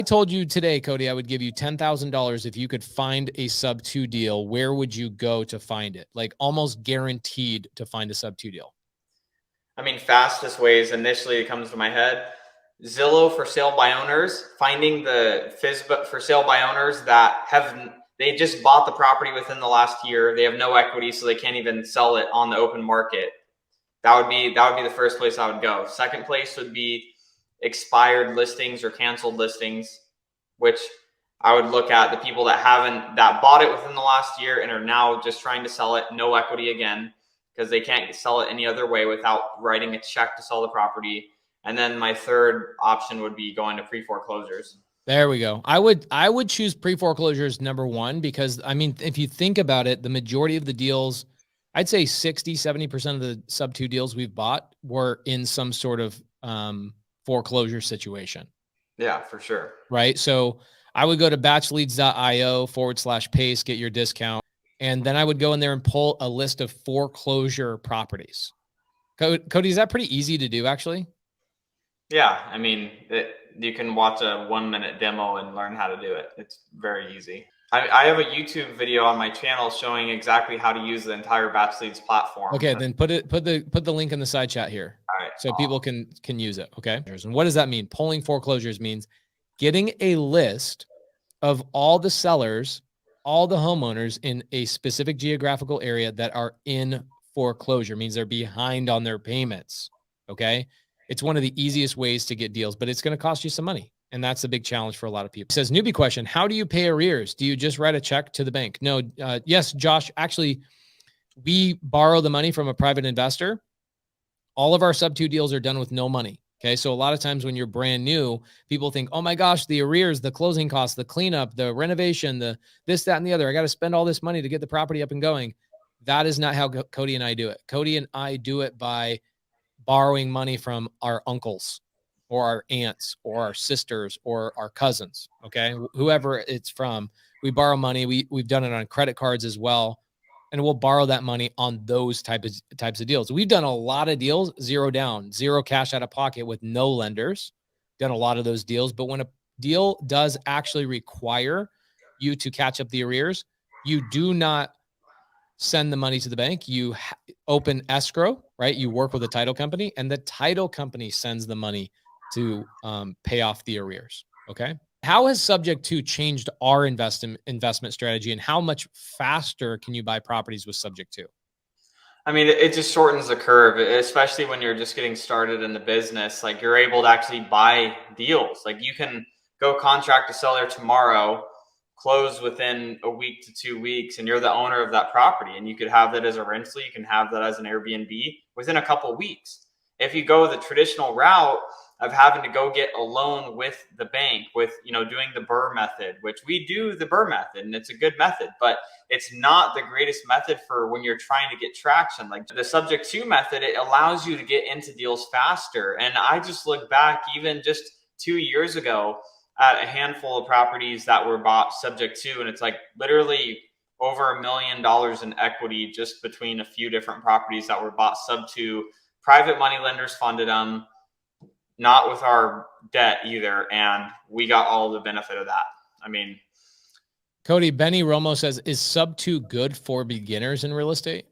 I told you today, Cody, I would give you $10,000 if you could find a sub 2 deal. Where would you go to find it? Like almost guaranteed to find a sub 2 deal. I mean, fastest ways initially it comes to my head. Zillow for sale by owners, finding the FSBA for sale by owners that they just bought the property within the last year. They have no equity, so they can't even sell it on the open market. That would be the first place I would go. Second place would be expired listings or canceled listings, which I would look at the people that bought it within the last year and are now just trying to sell it, no equity again, because they can't sell it any other way without writing a check to sell the property. And then my third option would be going to pre-foreclosures. There we go. I would choose pre-foreclosures number one, because I mean, if you think about it, the majority of the deals, I'd say 60-70% of the sub 2 deals we've bought were in some sort of foreclosure situation. Yeah, for sure. Right. So I would go to batchleads.io/pace, get your discount. And then I would go in there and pull a list of foreclosure properties. Cody, is that pretty easy to do actually? Yeah. I mean, you can watch a 1-minute demo and learn how to do it. It's very easy. I have a YouTube video on my channel showing exactly how to use the entire Batch Leads platform. Okay, then put the link in the side chat here. All right. So people can use it. Okay. And what does that mean? Pulling foreclosures means getting a list of all the sellers, all the homeowners in a specific geographical area that are in foreclosure. Means they're behind on their payments. Okay. It's one of the easiest ways to get deals, but it's going to cost you some money. And that's a big challenge for a lot of people. It says, newbie question, how do you pay arrears? Do you just write a check to the bank? No. Yes, Josh, actually, we borrow the money from a private investor. All of our sub 2 deals are done with no money. Okay. So a lot of times when you're brand new, people think, oh my gosh, the arrears, the closing costs, the cleanup, the renovation, the this, that, and the other. I got to spend all this money to get the property up and going. That is not how Cody and I do it. Cody and I do it by borrowing money from our uncles or our aunts or our sisters or our cousins. Okay. Whoever it's from, we borrow money. We've done it on credit cards as well. And we'll borrow that money on those types of deals. We've done a lot of deals, zero down, zero cash out of pocket with no lenders, done a lot of those deals. But when a deal does actually require you to catch up the arrears, you do not send the money to the bank. You open escrow, right? You work with a title company and the title company sends the money to pay off the arrears. Okay. How has Subject 2 changed our investment strategy, and how much faster can you buy properties with Subject 2? I mean, it just shortens the curve, especially when you're just getting started in the business. Like, you're able to actually buy deals. Like, you can go contract a seller tomorrow, close within a week to 2 weeks, and you're the owner of that property. And you could have that as a rental. You can have that as an Airbnb within a couple of weeks. If you go the traditional route of having to go get a loan with the bank, with, doing the BRRRR method, which we do the BRRRR method, and it's a good method, but it's not the greatest method for when you're trying to get traction. Like the Subject 2 method, it allows you to get into deals faster. And I just look back even just 2 years ago at a handful of properties that were bought Subject 2, and it's like literally over $1 million in equity just between a few different properties that were bought sub 2. Private money lenders funded them, not with our debt either. And we got all the benefit of that. I mean, Cody, Benny Romo says, is sub 2 good for beginners in real estate?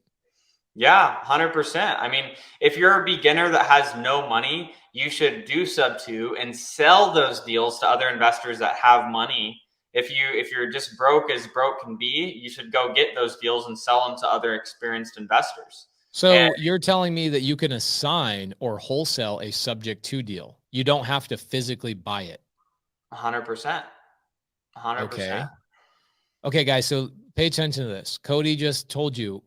Yeah, 100%. I mean, if you're a beginner that has no money, you should do sub 2 and sell those deals to other investors that have money. If you're just broke as broke can be, you should go get those deals and sell them to other experienced investors. So you're telling me that you can assign or wholesale a Subject 2 deal. You don't have to physically buy it. 100%. 100%. Okay, guys. So pay attention to this. Cody just told you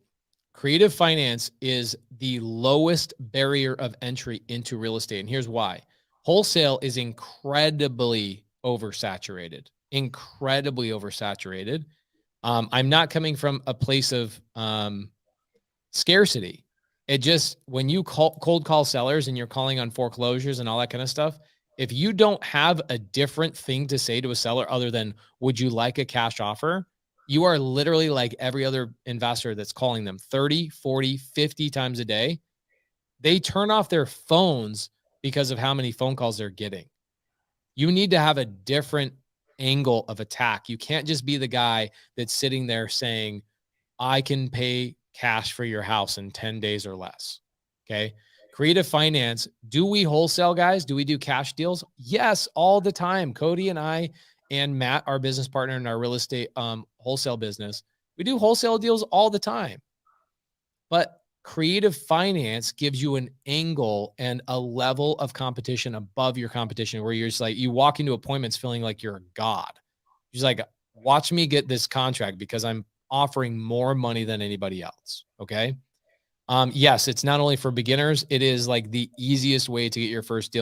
creative finance is the lowest barrier of entry into real estate. And here's why. Wholesale is incredibly oversaturated. I'm not coming from a place of scarcity. It just, when you cold call sellers and you're calling on foreclosures and all that kind of stuff, if you don't have a different thing to say to a seller other than, would you like a cash offer? You are literally like every other investor that's calling them 30, 40, 50 times a day. They turn off their phones because of how many phone calls they're getting. You need to have a different angle of attack. You can't just be the guy that's sitting there saying, I can pay cash for your house in 10 days or less. Okay. Creative finance. Do we wholesale, guys? Do we do cash deals? Yes, all the time. Cody and I and Matt, our business partner in our real estate wholesale business, we do wholesale deals all the time. But creative finance gives you an angle and a level of competition above your competition where you're just like, you walk into appointments feeling like you're a god. You're like, watch me get this contract because I'm offering more money than anybody else. Okay. Yes, it's not only for beginners, it is like the easiest way to get your first deal.